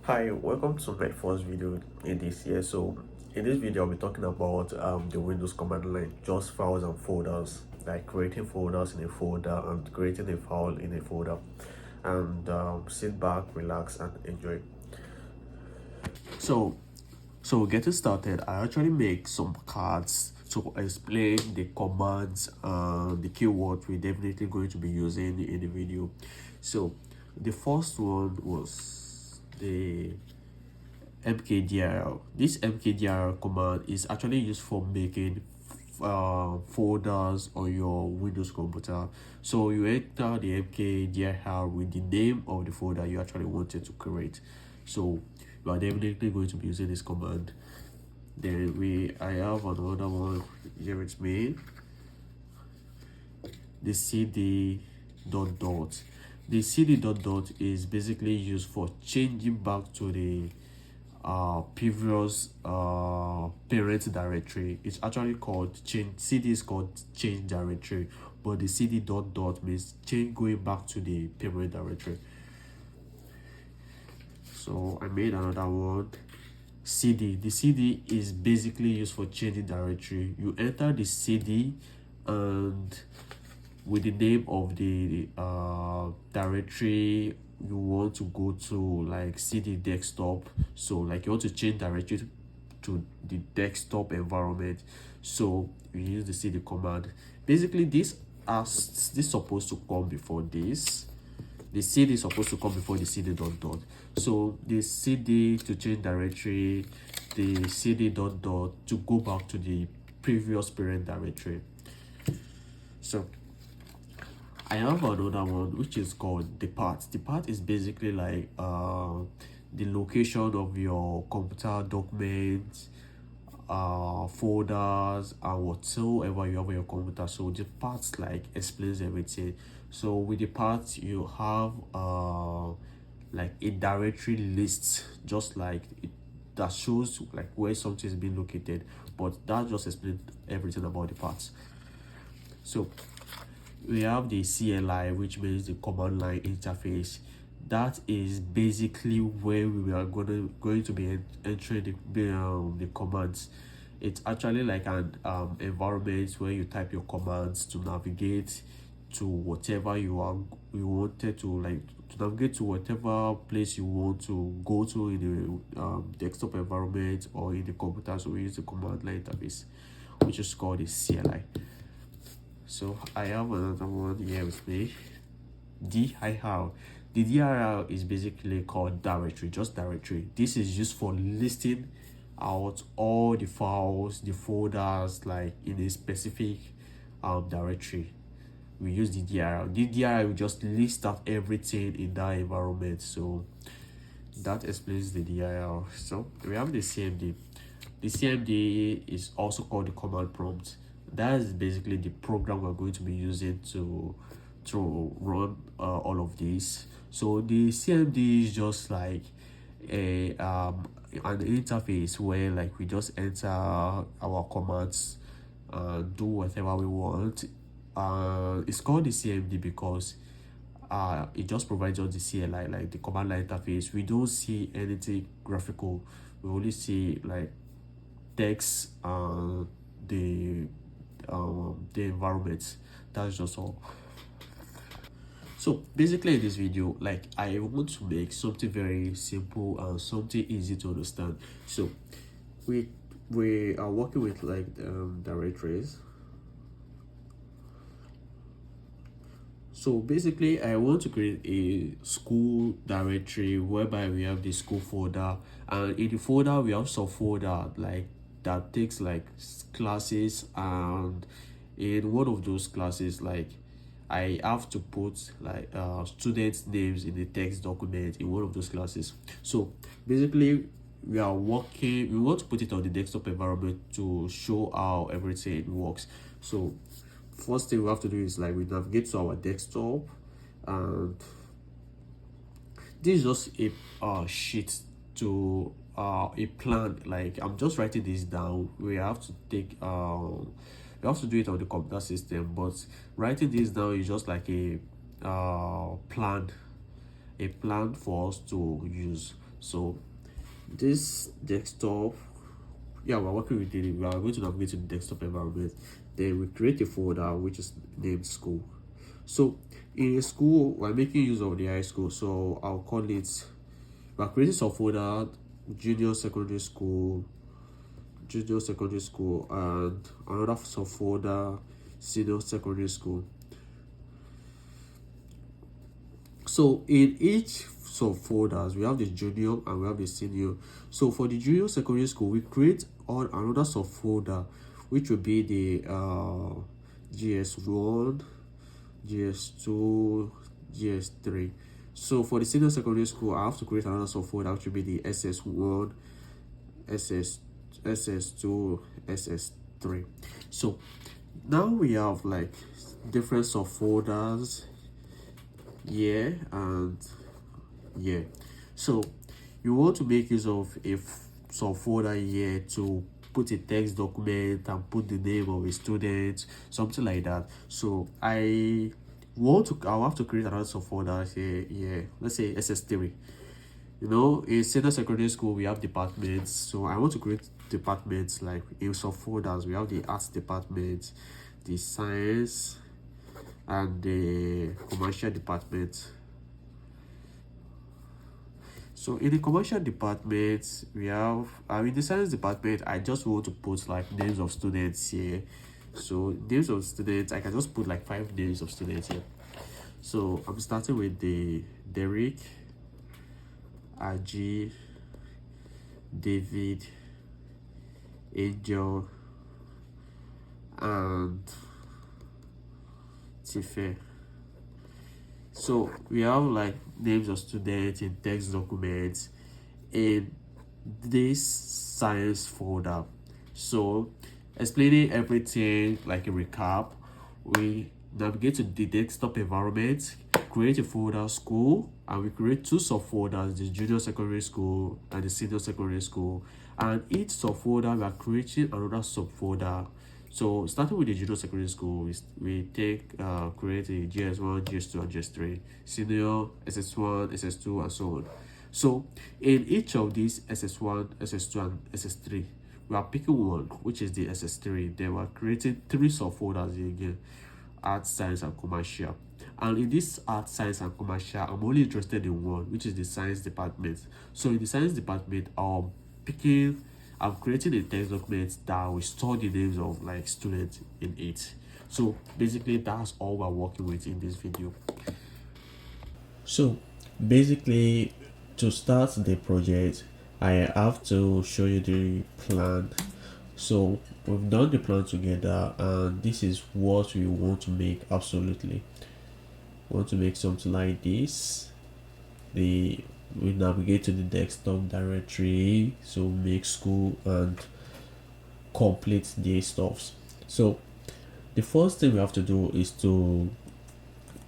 Hi, welcome to my first video in this year. So in this video I'll be talking about the Windows command line, just files and folders, like creating folders in a folder and creating a file in a folder. And sit back, relax and enjoy. So getting started, I actually make some cards to explain the commands and the keyword we're definitely going to be using in the video. So the first one was the mkdir. This mkdir command is actually used for making folders on your Windows computer. So you enter the mkdir with the name of the folder you actually wanted to create. So you are definitely going to be using this command. Then I have another one here with me, the cd dot dot. The cd dot dot is basically used for changing back to the previous parent directory. It's actually called change. Cd is called change directory, but the cd dot dot means change, going back to the parent directory. So I made another one, cd. The cd is basically used for changing directory. You enter the cd and with the name of the directory you want to go to, like cd desktop. So like you want to change directory to the desktop environment, so you use the cd command. Basically this supposed to come before this. The cd is supposed to come before the cd dot dot. So the cd to change directory, the cd dot dot to go back to the previous parent directory. So I have another one which is called depart. Depart is basically like the location of your computer documents, folders and whatsoever you have on your computer. So depart like explains everything. So with depart you have like a directory list, just like it, that shows like where something is being located, but that just explains everything about the parts. So we have the CLI, which means the command line interface. That is basically where we are going to be entering the commands. It's actually like an environment where you type your commands to navigate to whatever you wanted to, like to navigate to whatever place you want to go to in the desktop environment or in the computer. So we use the command line interface, which is called the CLI. So I have another one here with me, dir. The dir is basically called directory, just directory. This is used for listing out all the files, the folders, like in a specific directory. We use the dir. The dir will just list out everything in that environment. So that explains the dir. So we have the cmd. The cmd is also called the command prompt. That is basically the program we're going to be using to run all of this. So the cmd is just like a an interface where like we just enter our commands and do whatever we want. It's called the cmd because it just provides us the CLI, like the command line interface. We don't see anything graphical, we only see like text and the environment. That's just all. So basically in this video, like I want to make something very simple and something easy to understand. So we are working with like directories. So basically I want to create a school directory whereby we have the school folder, and in the folder we have some folder like that takes like classes, and in one of those classes like I have to put like students names in the text document in one of those classes. So basically we want to put it on the desktop environment to show how everything works. So first thing we have to do is like we navigate to our desktop, and this is just a sheet to a plan. Like I'm just writing this down. We have to do it on the computer system, but writing this down is just like a plan for us to use. So this desktop, yeah, we're working with it. We are going to navigate to the desktop environment. Then we create a folder which is named school. So in school, we're making use of the high school. So I'll call it, we're creating some folder, junior secondary school, and another subfolder, senior secondary school. So in each subfolders, we have the junior and we have the senior. So for the junior secondary school, we create on another subfolder, which will be the GS1, GS2, GS3. So for the senior secondary school, I have to create another subfolder, which will be the SS1, SS2, SS3. So now we have like different subfolders here and here. So you want to make use of a subfolder here to put a text document and put the name of a student, something like that. So I'll have to create another subfolder here. Let's say SS3. You know, in senior secondary school we have departments, so I want to create departments like in subfolders. We have the arts department, the science, and the commercial department. So in the commercial department, we have, in the science department, I just want to put like names of students here. So names of students, I can just put like 5 names of students here. So I'm starting with the Derek, Aji, David, Angel, and Tife. So we have like names of students in text documents in this science folder. So explaining everything like a recap, we navigate to the desktop environment, create a folder school, and we create 2 subfolders, the junior secondary school and the senior secondary school. And each subfolder we are creating another subfolder. So starting with the junior secondary school, we create a GS1, GS2, and GS3, senior, SS1, SS2, and so on. So in each of these SS1, SS2, and SS3, we are picking one, which is the SS3. Then we're creating 3 subfolders again: art, science, and commercial. And in this art, science, and commercial, I'm only interested in one, which is the science department. So in the science department, I'm creating a text document that will store the names of like students in it. So basically that's all we're working with in this video. So basically, to start the project, I have to show you the plan. So we've done the plan together, and this is what we want to make. Absolutely, we want to make something like this. We navigate to the desktop directory, so make school and complete the stuffs. So the first thing we have to do is to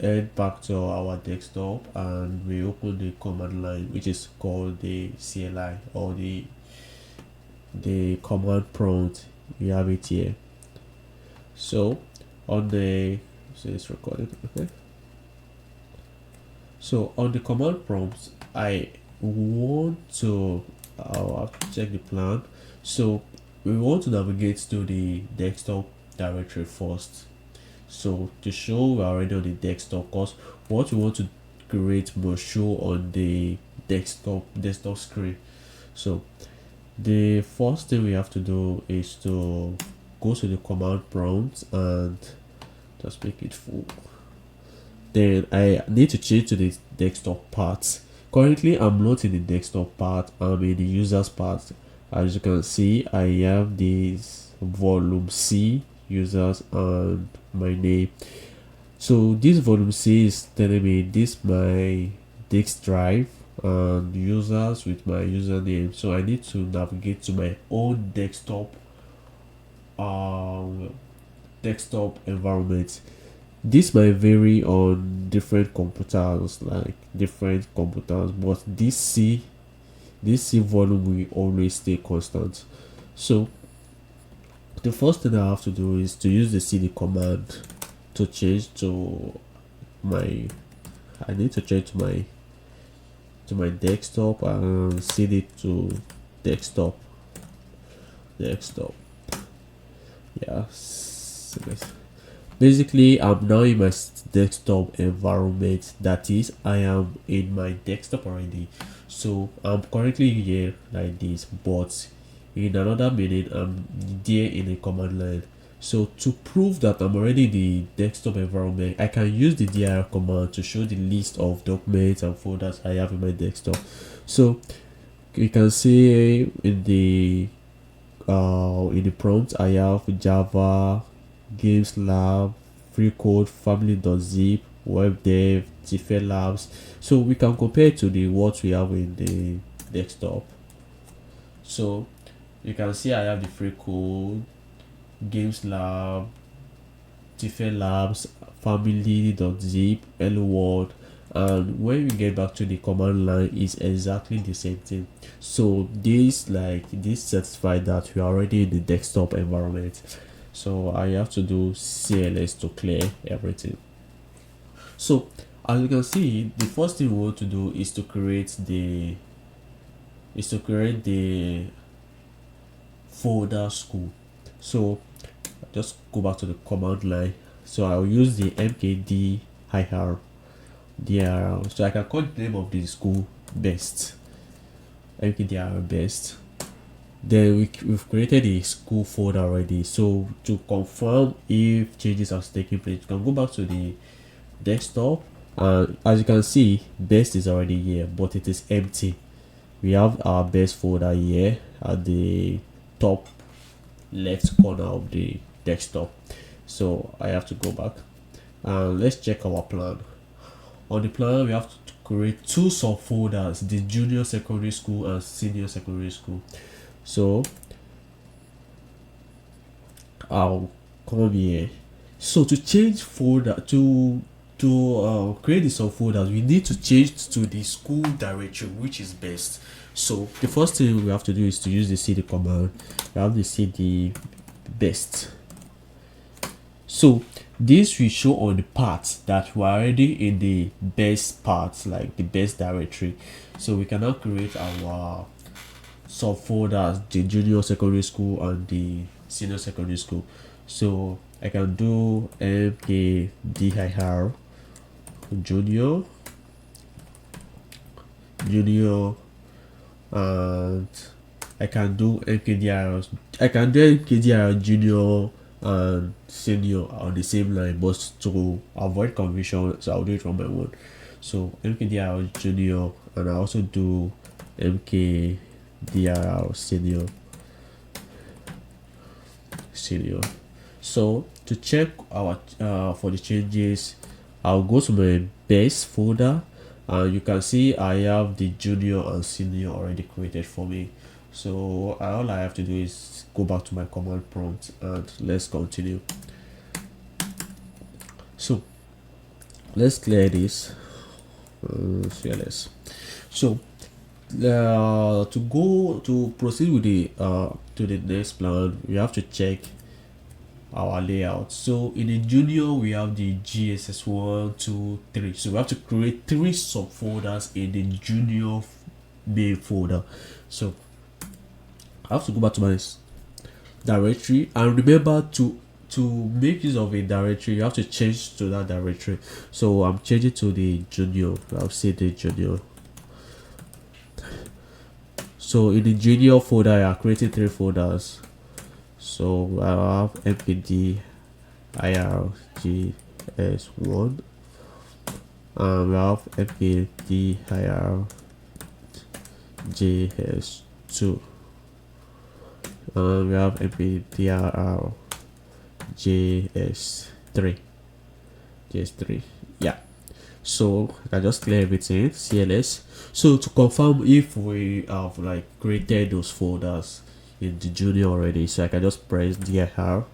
head back to our desktop, and we open the command line, which is called the CLI, or the command prompt. You have it here. So it's recorded. Okay, so on the command prompt, I'll have to check the plan. So we want to navigate to the desktop directory first. So to show we're already on the desktop, because what we want to create must show on the desktop screen. So the first thing we have to do is to go to the command prompt and just make it full. Then I need to change to the desktop part. Currently I'm not in the desktop part, I'm in the users part. As you can see, I have this volume C, users, and my name. So this volume C is telling me this my disk drive and users with my username. So I need to navigate to my own desktop environment. This might vary on different computers, but this C volume will always stay constant. So the first thing I have to do is to use the cd command to change to my to my desktop and send it to desktop. Yeah, basically I'm now in my desktop environment. That is, I am in my desktop already, so I'm currently here like this, but in another minute I'm there in a command line. So to prove that I'm already in the desktop environment, I can use the dir command to show the list of documents and folders I have in my desktop. So you can see in the prompt I have Java, Games Lab, Free Code, Family.zip, Web Dev, Tifa Labs. So we can compare to the what we have in the desktop. So you can see I have the Free Code, Games Lab, Tifa Labs, Family.zip, Hello World, and when we get back to the command line is exactly the same thing. So this certified that we are already in the desktop environment. So I have to do CLS to clear everything. So as you can see, the first thing we want to do is to create the folder school. So just go back to the command line. So I'll use the mkdir dir, so I can call the name of the school best, mkdir best. Then we've created a school folder already. So to confirm if changes are taking place, you can go back to the desktop, and as you can see, best is already here, but it is empty. We have our best folder here at the top left corner of the desktop. So I have to go back and let's check our plan. On the plan, we have to create two subfolders: the junior secondary school and senior secondary school. So I'll come here. So to change folder, to create the subfolders, we need to change to the school directory, which is best. So the first thing we have to do is to use the cd command. We have the cd best. So this will show on the path that we're already in the best part, like the best directory. So we can now create our subfolders: the junior secondary school and the senior secondary school. So I can do mkdir junior, and I can do mkdir junior and senior on the same line, but to avoid confusion, so I'll do it one by one. So mkdir junior, and I also do mkdir senior. So to check our for the changes, I'll go to my base folder, and you can see I have the junior and senior already created for me. So all I have to do is go back to my command prompt and let's continue. So let's clear this. CLS. So to proceed with the to the next plan, we have to check our layout. So in the junior, we have the GSS 1, 2, 3. So we have to create 3 subfolders in the junior main folder. So I have to go back to my directory, and remember to make use of a directory, you have to change to that directory. So I'm changing to the junior. I'll say the junior. So in the junior folder, I are creating 3 folders. So I have mkdir gs1, and we have mkdir gs2, and we have mkdir gs3. Yeah. So I just clear everything, CLS. So to confirm if we have like created those folders in the junior already, so I can just press dir,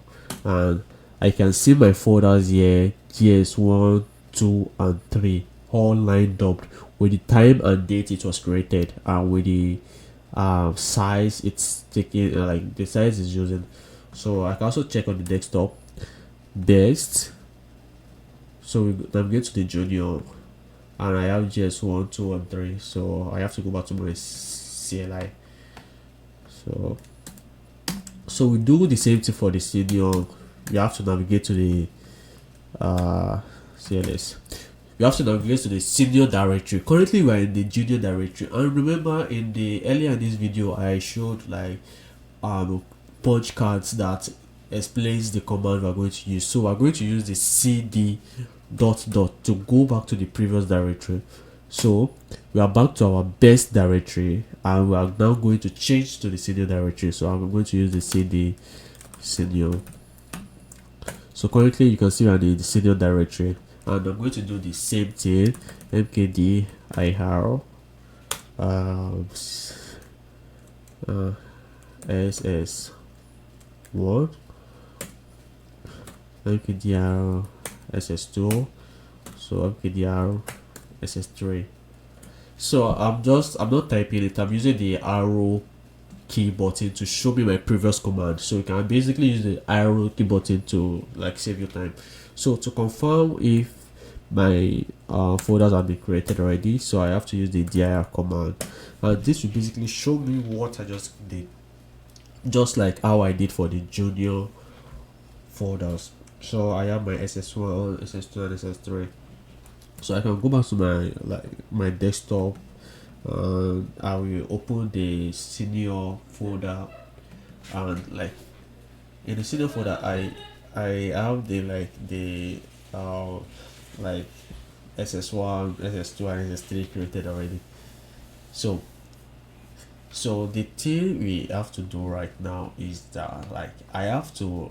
and I can see my folders here, GS1, 2, and 3, all lined up with the time and date it was created, and with the size it's taking, like the size is using. So I can also check on the desktop best. So I'm going to the junior, and I have GS1, 2, and 3. So I have to go back to my CLI. So we do the same thing for the senior. You have to navigate to the CLS. You have to navigate to the senior directory. Currently we are in the junior directory, and remember in the earlier in this video I showed like punch cards that explains the command we are going to use. So we are going to use the cd ... to go back to the previous directory. So we are back to our best directory, and we are now going to change to the senior directory. So I'm going to use the cd senior. So currently you can see we are in the senior directory, and I'm going to do the same thing. mkdir ss1 mkdir ss2, so mkdir ss3. So I'm not typing it, I'm using the arrow key button to show me my previous command. So you can basically use the arrow key button to like save your time. So to confirm if my folders have been created already, so I have to use the dir command, and this will basically show me what I just did, just like how I did for the junior folders. So I have my ss1, ss2, and ss3. So I can go back to my desktop, and I will open the senior folder, and like in the senior folder I have the like ss1, ss2, and ss3 created already. So the thing we have to do right now is that like I have to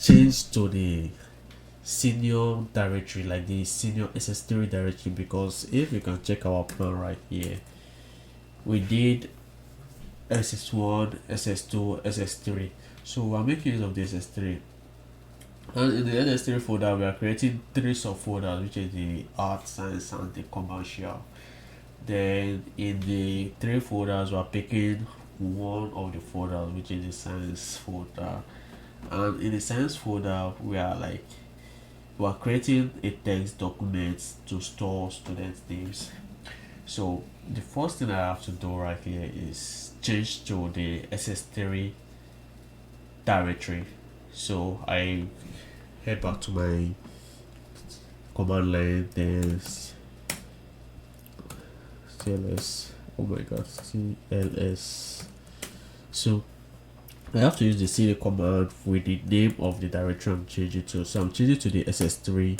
change to the senior directory, like the senior ss3 directory, because if you can check our plan right here, we did ss1, ss2, ss3. So we're making use of the ss3, and in the ss3 folder we are creating 3 subfolders, which is the art, science, and the commercial. Then in the 3 folders we are picking one of the folders, which is the science folder, and in the science folder we are creating a text document to store student names. So the first thing I have to do right here is change to the ss3 directory. So I head back to my command line, then cls, oh my god, cls. So I have to use the cd command with the name of the directory I'm changing to. So I'm changing to the ss3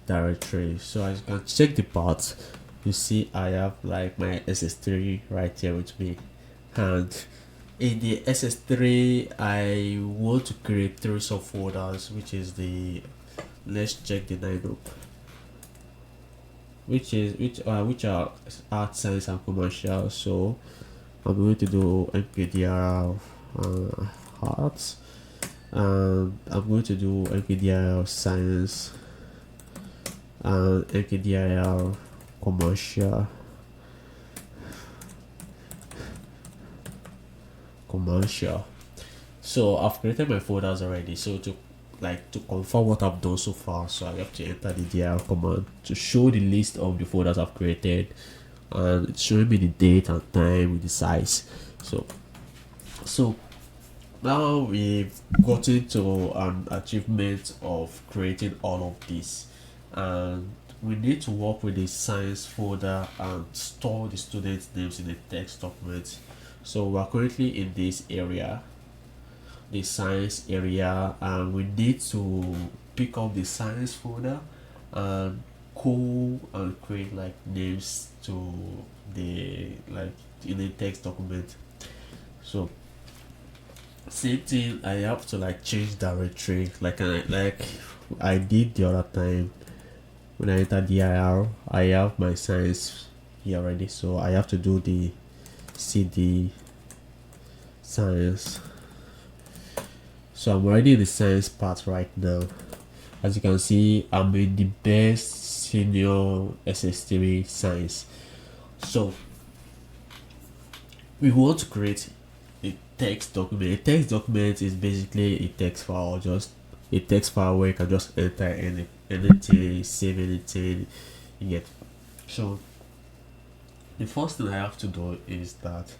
directory. So as you can check the path, you see I have like my ss3 right here with me, and in the ss3 I want to create 3 subfolders, which is the, let's check the lineup, which are art, science, and commercial. So I'm going to do mkdir arts, and I'm going to do mkdir science and mkdir commercial. So I've created my folders already. So to confirm what I've done so far, so I have to enter the dir command to show the list of the folders I've created, and it's showing me the date and time with the size. So now we've gotten to an achievement of creating all of this, and we need to work with the science folder and store the students' names in the text document. So we're currently in this area, the science area, and we need to pick up the science folder and go and create like names to the in the text document. So same thing, I have to change directory like I did the other time. When I enter dir, I have my science here already, so I have to do the cd science. So I'm already in the science part right now. As you can see, I'm in the best senior ss3 science. So we want to create a text document. A text document is basically a text file, just a text file where you can just enter anything, save anything you get. So the first thing I have to do is that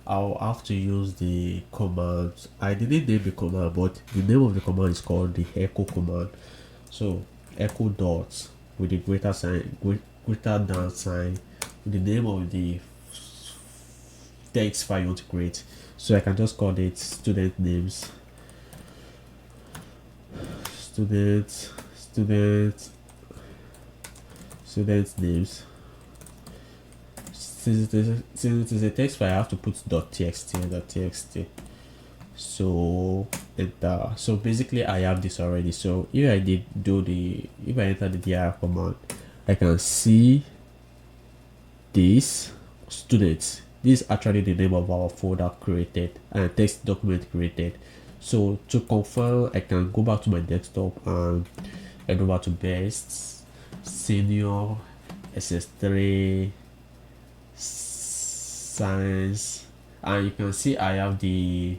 I'll have to use the command. I didn't name the command, but the name of the command is called the echo command. So echo dot with the greater sign, greater than sign, with the name of the text file you want to create. So I can just call it student names, student names. Since it is a text file, I have to put .txt. So enter. So basically I have this already. So if I enter the dir command, I can see this students. This is actually the name of our folder created and text document created. So to confirm, I can go back to my desktop and head over to best, senior, ss3, science, and you can see I have the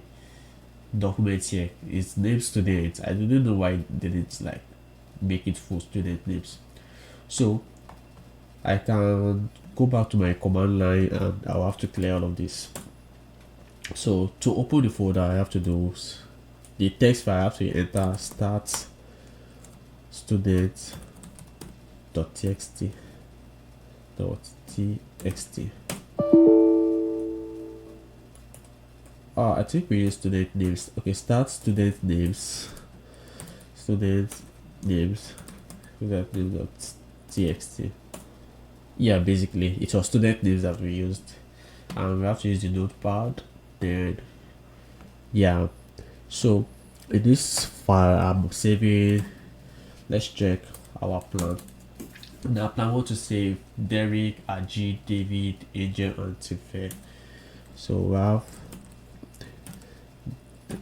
document here. It's named student. I don't know why they didn't like make it full student names. So I can go back to my command line and I'll have to clear all of this. So to open the folder, I have to do the text file. I have to enter start student.txt. I think we use student names. Okay, start student names. Txt. Yeah, basically it was student names that we used, and we have to use the notepad. Then yeah, so in this file I'm saving. Let's check our plan. Now plan want to save Derek, Aji, David, Angel, and Tife. So we have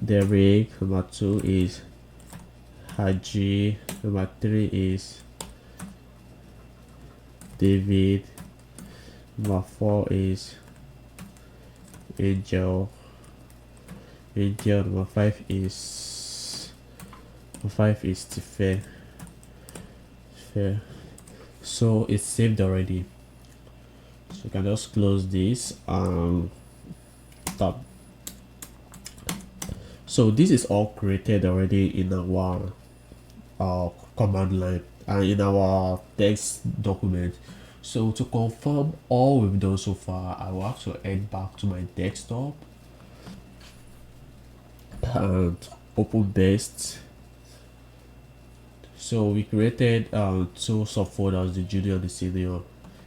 Derek, number 2 is Haji, number 3 is David, number 4 is Angel, number 5 is Tife. So it's saved already, so you can just close this and stop. So this is all created already in our command line and in our text document. So to confirm all we've done so far, I will have to head back to my desktop and open best. So we created 2 subfolders, the junior and the senior.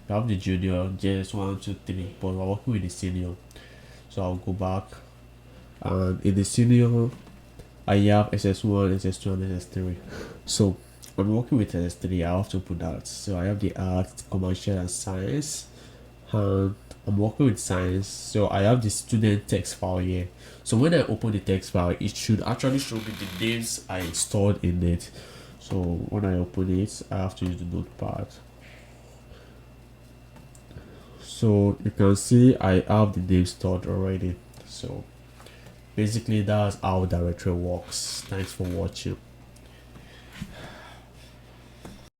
We have the junior, just 1, 2, 3, but we're working with the senior. So I'll go back, and in the senior I have ss1, ss2, and ss3. So I'm working with ss3. I have to put that. So I have the art, commercial, and science, and I'm working with science. So I have the student text file here. So when I open the text file, it should actually show me the names I stored in it. So when I open it, I have to use the notepad. So you can see I have the name stored already. So basically that's how directory works. Thanks for watching.